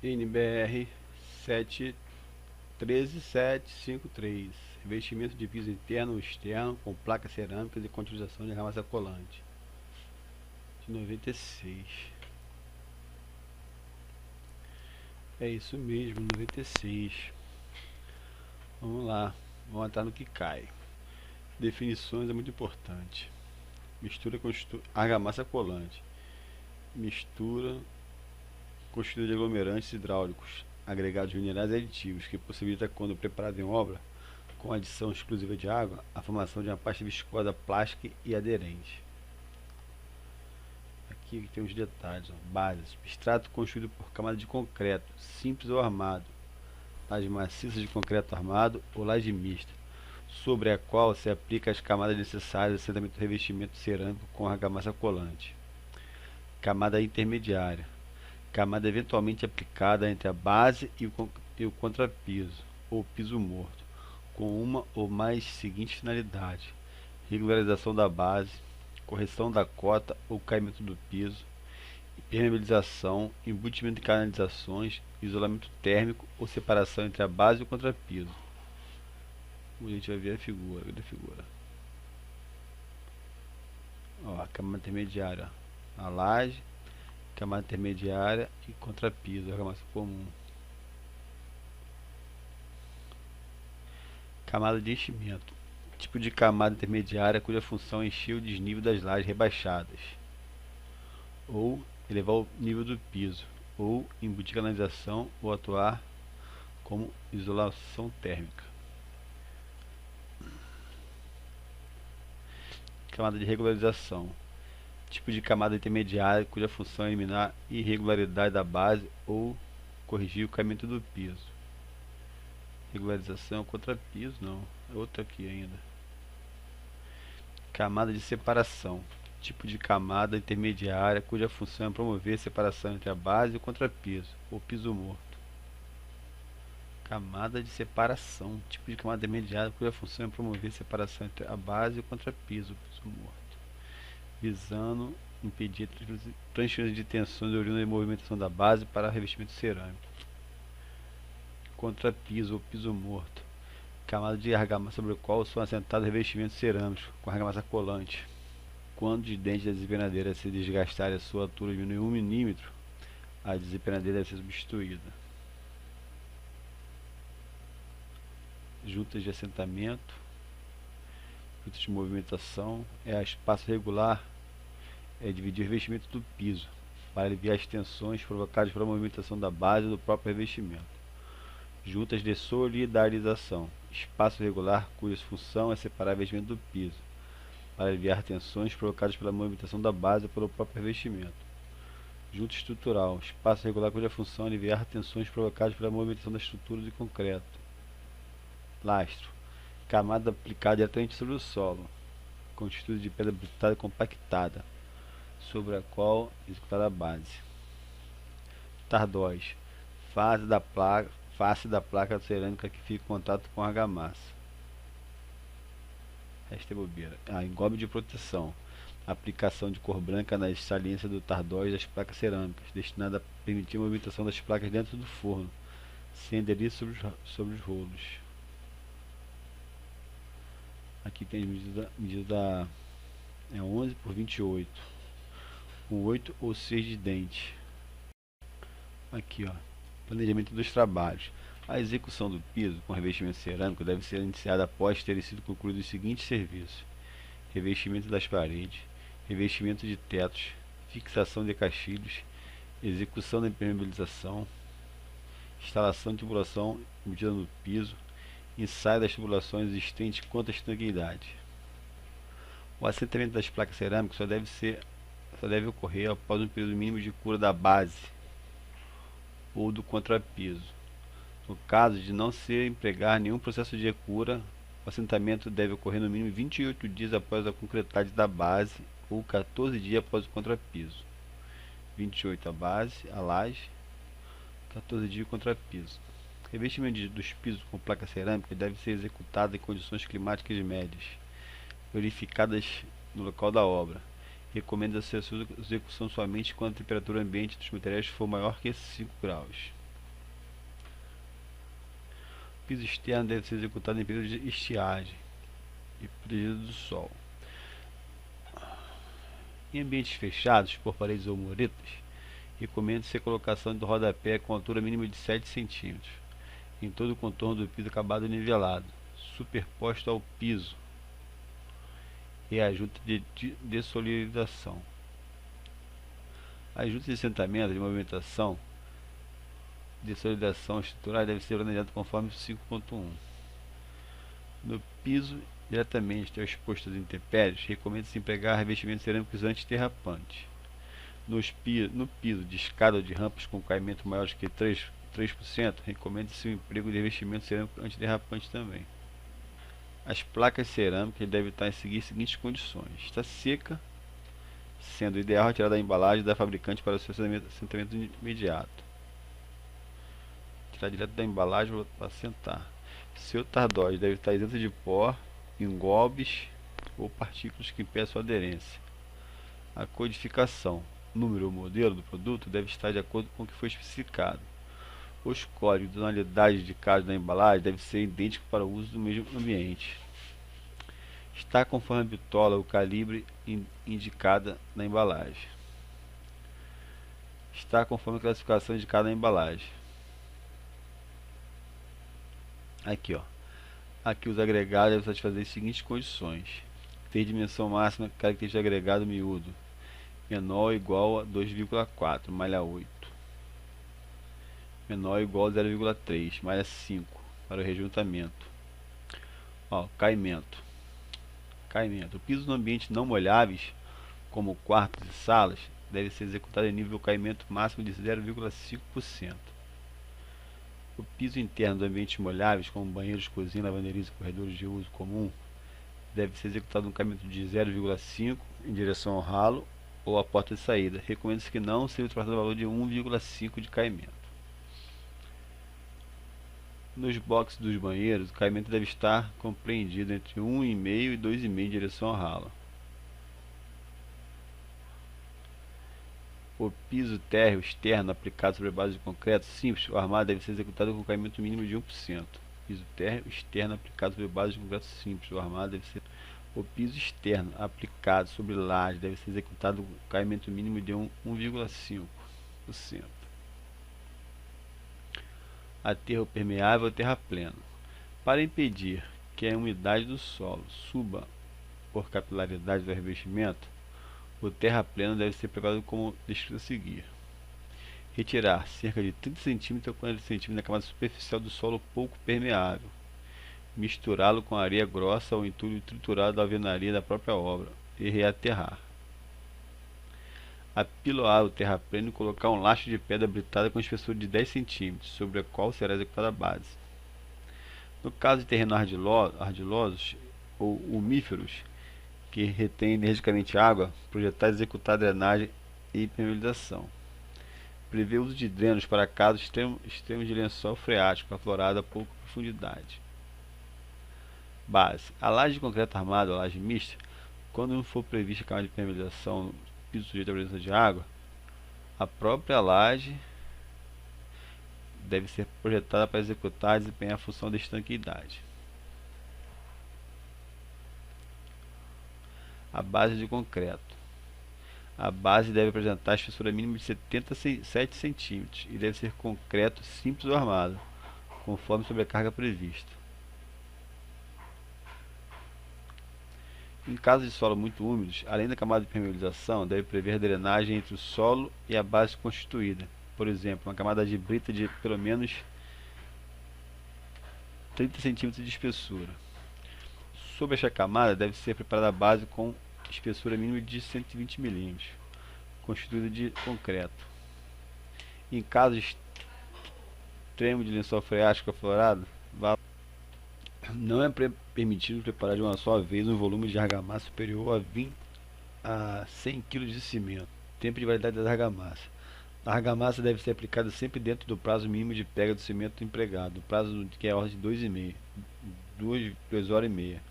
NBR 13753, revestimento de piso interno ou externo com placas cerâmicas e utilização de argamassa colante, de 96. É isso mesmo, 96. Vamos lá, vamos entrar no que cai. Definições é muito importante. Mistura com argamassa colante. Mistura constituída de aglomerantes hidráulicos, agregados minerais e aditivos, que possibilita, quando preparado em obra, com adição exclusiva de água, a formação de uma pasta viscosa plástica e aderente. Aqui tem os detalhes. Base: substrato construído por camada de concreto, simples ou armado, laje maciça de concreto armado ou laje mista, sobre a qual se aplica as camadas necessárias ao assentamento do revestimento cerâmico com argamassa colante. Camada intermediária: camada eventualmente aplicada entre a base e o contrapiso, ou piso morto, com uma ou mais seguintes finalidades: regularização da base, correção da cota ou caimento do piso, impermeabilização, embutimento de canalizações, isolamento térmico ou separação entre a base e o contrapiso. A gente vai ver a figura. Cadê a figura? Ó, a camada intermediária, a laje, camada intermediária e contrapiso, argamassa comum. Camada de enchimento: tipo de camada intermediária cuja função é encher o desnível das lajes rebaixadas, ou elevar o nível do piso, ou embutir canalização, ou atuar como isolação térmica. Camada de regularização: tipo de camada intermediária cuja função é eliminar irregularidade da base ou corrigir o caimento do piso. Regularização contra piso, não, é outra aqui ainda. Camada de separação: tipo de camada intermediária cuja função é promover a separação entre a base e o contrapiso, ou piso morto. Camada de separação: tipo de camada intermediária cuja função é promover a separação entre a base e o contrapiso, ou piso morto, visando impedir a transferência de tensões oriundas da movimentação da base para revestimento cerâmico. Contrapiso ou piso morto: camada de argamassa sobre o qual são assentados revestimentos cerâmicos com argamassa colante. Quando os dentes da desempenadeira se desgastarem e a sua altura diminuir 1 mm, a desempenadeira deve ser substituída. Juntas de assentamento, juntas de movimentação: é espaço regular, é dividir o revestimento do piso, para aliviar as tensões provocadas pela movimentação da base do próprio revestimento. Juntas de solidarização: espaço regular cuja função é separar o revestimento do piso, para aliviar tensões provocadas pela movimentação da base ou pelo próprio revestimento. Junta estrutural: espaço regular cuja função é aliviar tensões provocadas pela movimentação da estrutura de concreto. Lastro: camada aplicada diretamente sobre o solo, constituída de pedra brutada compactada, sobre a qual é executada a base. Tardóis: face da placa cerâmica que fica em contato com a argamassa. Esta é bobeira. Engobe de proteção: aplicação de cor branca na saliência do tardóis das placas cerâmicas, destinada a permitir a movimentação das placas dentro do forno, sem aderir sobre os rolos. Aqui tem a medida é 11 por 28, com 8 ou 6 de dente. Aqui, ó, planejamento dos trabalhos: a execução do piso com revestimento cerâmico deve ser iniciada após terem sido concluídos os seguintes serviços: revestimento das paredes, revestimento de tetos, fixação de caixilhos, execução da impermeabilização, instalação de tubulação embutida no piso, ensaio das tubulações existentes quanto à estanqueidade. O assentamento das placas cerâmicas só deve ocorrer após um período mínimo de cura da base ou do contrapiso. No caso de não se empregar nenhum processo de cura, o assentamento deve ocorrer no mínimo 28 dias após a concretagem da base ou 14 dias após o contrapiso. 28 a base, a laje, 14 dias o contrapiso. Revestimento dos pisos com placa cerâmica deve ser executado em condições climáticas médias, verificadas no local da obra. Recomenda-se a sua execução somente quando a temperatura ambiente dos materiais for maior que 5 graus. piso externo deve ser executado em período de estiagem e protegido do sol. Em ambientes fechados, por paredes ou muretas, recomenda-se a colocação do rodapé com altura mínima de 7 cm em todo o contorno do piso acabado e nivelado, superposto ao piso, e a junta de dessolidação. As juntas de assentamento de movimentação de solidação estrutural deve ser organizado conforme 5.1. No piso diretamente exposto às intempéries, recomenda-se empregar revestimentos cerâmicos antiderrapantes. No piso de escada ou de rampas com caimento maior que 3%, recomenda-se o emprego de revestimento cerâmico antiderrapante também. As placas cerâmicas devem estar em seguintes condições: está seca, sendo ideal retirar da embalagem da fabricante para o seu assentamento imediato. Tirar direto da embalagem para assentar. Seu tardóide deve estar isento de pó, engolbes ou partículas que impeçam sua aderência. A codificação, número ou modelo do produto deve estar de acordo com o que foi especificado. Os códigos de tonalidade indicados na embalagem devem ser idênticos para o uso do mesmo ambiente. Está conforme a bitola o calibre indicada na embalagem. Está conforme a classificação indicada na embalagem. Aqui os agregados devem satisfazer as seguintes condições: ter dimensão máxima característica de agregado miúdo menor ou igual a 2,4 malha 8, menor ou igual a 0,3 malha 5 para o rejuntamento. Caimento. O piso no ambiente não molháveis, como quartos e salas, deve ser executado em nível caimento máximo de 0,5%. O piso interno do ambiente molháveis, como banheiros, cozinha, lavanderias e corredores de uso comum, deve ser executado no caimento de 0,5 em direção ao ralo ou à porta de saída. Recomenda-se que não seja ultrapassado o valor de 1,5 de caimento. Nos boxes dos banheiros, o caimento deve estar compreendido entre 1,5 e 2,5 em direção ao ralo. O piso térreo externo aplicado sobre a base de concreto simples, o armado deve ser executado com caimento mínimo de 1%. Piso térreo externo aplicado sobre a base de concreto simples, o armado deve ser... O piso externo aplicado sobre laje deve ser executado com caimento mínimo de 1,5%. Aterro permeável ou terrapleno. Para impedir que a umidade do solo suba por capilaridade do revestimento, o terrapleno deve ser preparado como descrito a seguir: retirar cerca de 30 cm a 40 cm da camada superficial do solo pouco permeável, misturá-lo com areia grossa ou entulho triturado da alvenaria da própria obra e reaterrar. Apiloar o terrapleno e colocar um lastro de pedra britada com espessura de 10 cm, sobre a qual será executada a base. No caso de terrenos argilosos ou umíferos, que retém energicamente água, projetar e executar a drenagem e impermeabilização. Prevê o uso de drenos para casos extremos de lençol freático aflorado a pouca profundidade. Base. A laje de concreto armado, a laje mista, quando não for prevista a camada de impermeabilização no piso sujeito à presença de água, a própria laje deve ser projetada para executar e desempenhar a função de estanqueidade. A base de concreto. A base deve apresentar a espessura mínima de 77 cm e deve ser concreto simples ou armado, conforme sobrecarga prevista. Em casos de solo muito úmidos, além da camada de permeabilização, deve prever drenagem entre o solo e a base constituída. Por exemplo, uma camada de brita de pelo menos 30 cm de espessura. Sobre esta camada deve ser preparada a base com espessura mínima de 120 mm, constituída de concreto. Em casos extremos de lençol freático aflorado, não é permitido preparar de uma só vez um volume de argamassa superior a 100 kg de cimento. Tempo de validade da argamassa. A argamassa deve ser aplicada sempre dentro do prazo mínimo de pega do cimento empregado, o prazo que é a ordem de 2 horas e meia.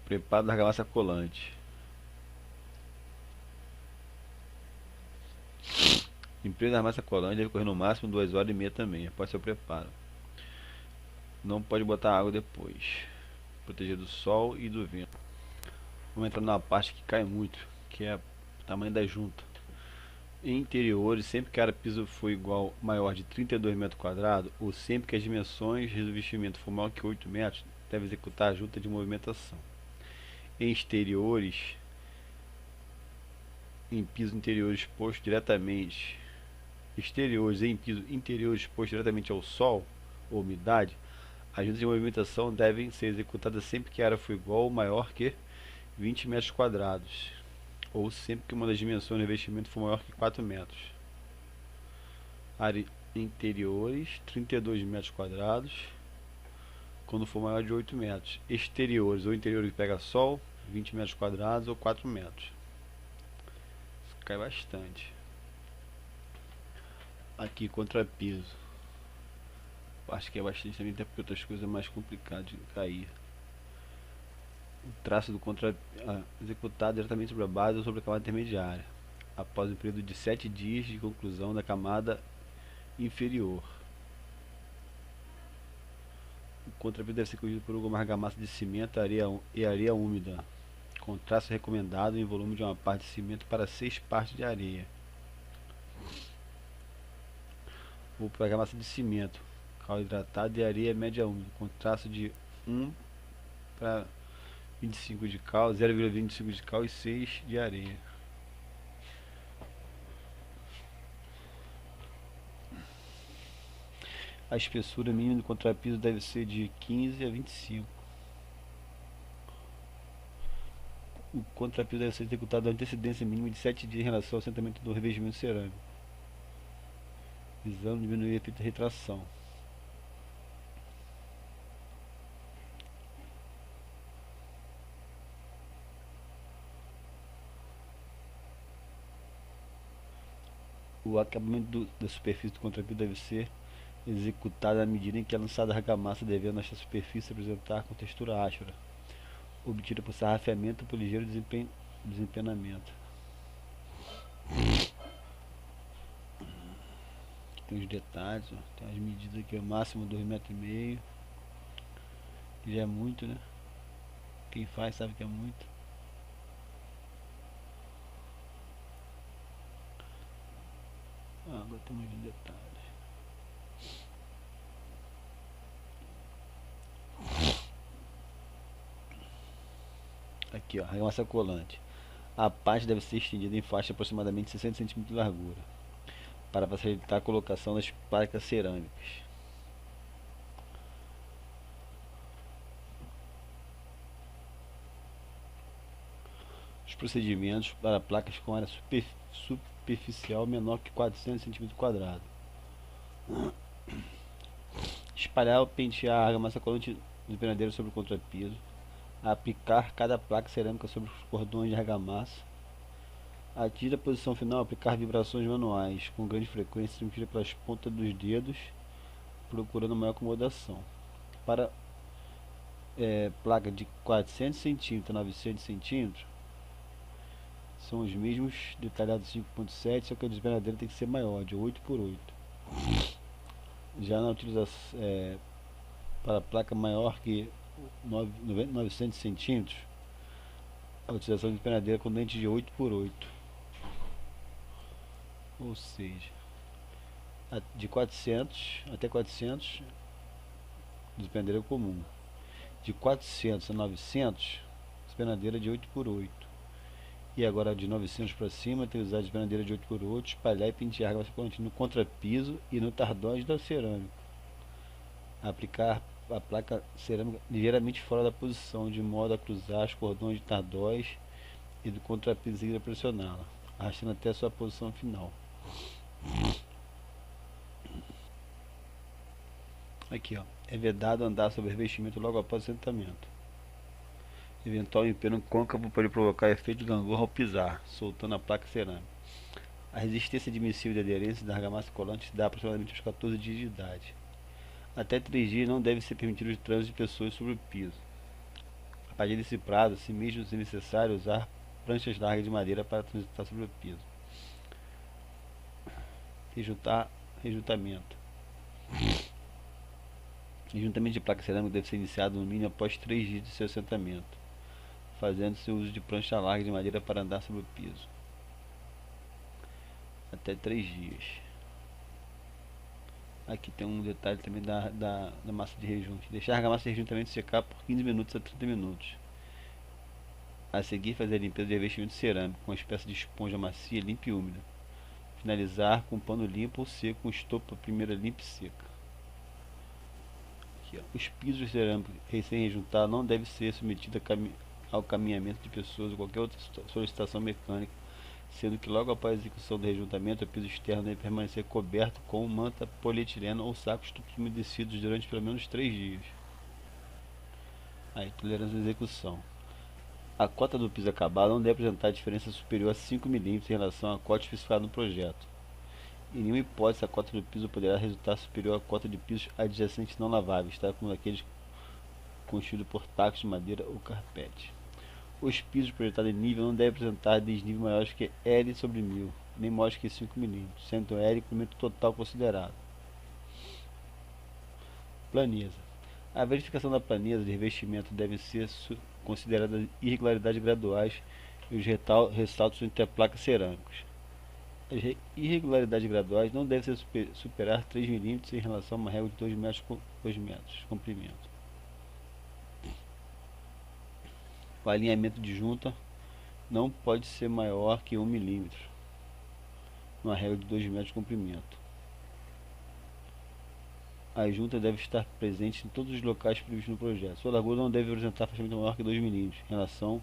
Preparo da argamassa colante. Emprego da argamassa colante deve correr no máximo 2 horas e meia também, após seu preparo. Não pode botar água depois. Proteger do sol e do vento. Vamos entrar numa parte que cai muito, que é o tamanho da junta. Em interiores, sempre que a área piso for igual maior de 32 metros quadrados, ou sempre que as dimensões do revestimento for maior que 8 metros, deve executar a junta de movimentação. Em exteriores, em piso interior exposto diretamente, exteriores em piso interior exposto diretamente ao sol ou umidade, as juntas de movimentação devem ser executadas sempre que a área for igual ou maior que 20 metros quadrados, ou sempre que uma das dimensões do revestimento for maior que 4 metros. Área interiores, 32 metros quadrados, quando for maior de 8 metros. Exteriores ou interiores que pega sol, 20 metros quadrados ou 4 metros. Isso cai bastante. Aqui, contrapiso. Acho que é bastante também, até porque outras coisas é mais complicado de cair. O traço do executado diretamente sobre a base ou sobre a camada intermediária, após um período de 7 dias de conclusão da camada inferior. O contrapiso deve ser corrigido por uma argamassa de cimento e areia úmida, com traço recomendado em volume de uma parte de cimento para 6 partes de areia. Vou para argamassa de cimento, cal hidratado e areia média úmida, com traço de 1 para 25 de cal, 0,25 de cal e 6 de areia. A espessura mínima do contrapiso deve ser de 15 a 25. O contrapiso deve ser executado a antecedência mínima de 7 dias em relação ao assentamento do revestimento cerâmico, visando diminuir o efeito de retração. O acabamento da superfície do contrapiso deve ser executado à medida em que é lançada a argamassa, devendo esta superfície apresentar com textura áspera, obtida por sarrafamento ou por ligeiro desempenamento. Aqui tem os detalhes, ó. Tem as medidas aqui, o máximo 2,5 metros, que já é muito, né? Quem faz sabe que é muito. Agora temos os detalhes. Aqui, ó, argamassa colante. A parte deve ser estendida em faixa de aproximadamente 60 cm de largura, para facilitar a colocação das placas cerâmicas. Os procedimentos para placas com área superficial menor que 400 cm². Espalhar ou pentear a argamassa colante de penadeira sobre o contrapiso. Aplicar cada placa cerâmica sobre os cordões de argamassa. Atingir a posição final, aplicar vibrações manuais com grande frequência, transmitida pelas pontas dos dedos, procurando maior acomodação. Para placa de 400 cm a 900 cm, são os mesmos detalhados 5.7, só que a despenadeira tem que ser maior, de 8×8. Já na utilização para placa maior que 900 cm, a utilização de despenadeira com dente de 8×8, ou seja, de 400 até 400 despenadeira comum, de 400 a 900 despenadeira de 8×8. E agora de 900 para cima, tem que usar a despenadeira de 8×8, espalhar e pentear a argamassa colante no contrapiso e no tardóide da cerâmica. Aplicar a placa cerâmica ligeiramente fora da posição, de modo a cruzar os cordões de tardóis e do contrapiso e pressioná-la, arrastando até a sua posição final. Aqui, ó, é vedado andar sobre o revestimento logo após o assentamento. Eventual empenho côncavo pode provocar efeito de gangorra ao pisar, soltando a placa cerâmica. A resistência admissível de aderência da argamassa colante se dá aproximadamente aos 14 dias de idade. Até 3 dias não deve ser permitido o trânsito de pessoas sobre o piso. A partir desse prazo, se mesmo se necessário, usar pranchas largas de madeira para transitar sobre o piso. Rejuntamento. Rejuntamento de placa cerâmica deve ser iniciado no mínimo após 3 dias de seu assentamento, fazendo-se uso de prancha larga de madeira para andar sobre o piso. Até 3 dias. Aqui tem um detalhe também da massa de rejunte. Deixar a massa de rejuntamento secar por 15 minutos a 30 minutos. A seguir, fazer a limpeza de revestimento cerâmico com uma espécie de esponja macia, limpa e úmida. Finalizar com pano limpo ou seco com estopa primeira limpa e seca. Aqui, ó. Os pisos cerâmicos recém-rejuntados não devem ser submetidos ao caminhamento de pessoas ou qualquer outra solicitação mecânica, sendo que logo após a execução do rejuntamento, o piso externo deve permanecer coberto com manta polietileno ou sacos duplos umedecidos durante pelo menos 3 dias. Aí, tolerância de execução. A cota do piso acabado não deve apresentar diferença superior a 5 mm em relação à cota especificada no projeto. Em nenhuma hipótese a cota do piso poderá resultar superior à cota de pisos adjacentes não laváveis, tá? Como aqueles constituídos por tacos de madeira ou carpete. Os pisos projetados em nível não devem apresentar desnível maiores que L sobre 1000, nem maiores que 5 mm, sendo L comprimento total considerado. Planeza. A verificação da planeza de revestimento deve ser considerada irregularidades graduais e os ressaltos entre as placas cerâmicas. As irregularidades graduais não devem superar 3 mm em relação a uma régua de 2 metros de comprimento. O alinhamento de junta não pode ser maior que 1 mm, numa régua de 2 metros de comprimento. A junta deve estar presente em todos os locais previstos no projeto. Sua largura não deve apresentar afastamento maior que 2 mm em relação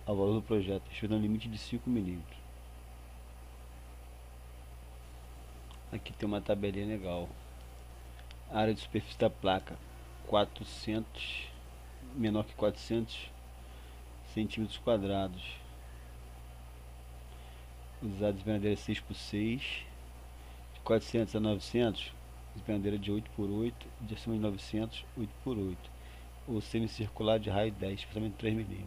ao valor do projeto, respeitando um limite de 5 mm. Aqui tem uma tabelinha legal. A área de superfície da placa 400, menor que 400 centímetros quadrados. Usado despenhadeira 6x6, de 400 a 900, despenhadeira de 8x8, de acima de 900, 8x8, ou semicircular de raio 10, especialmente 3 mm.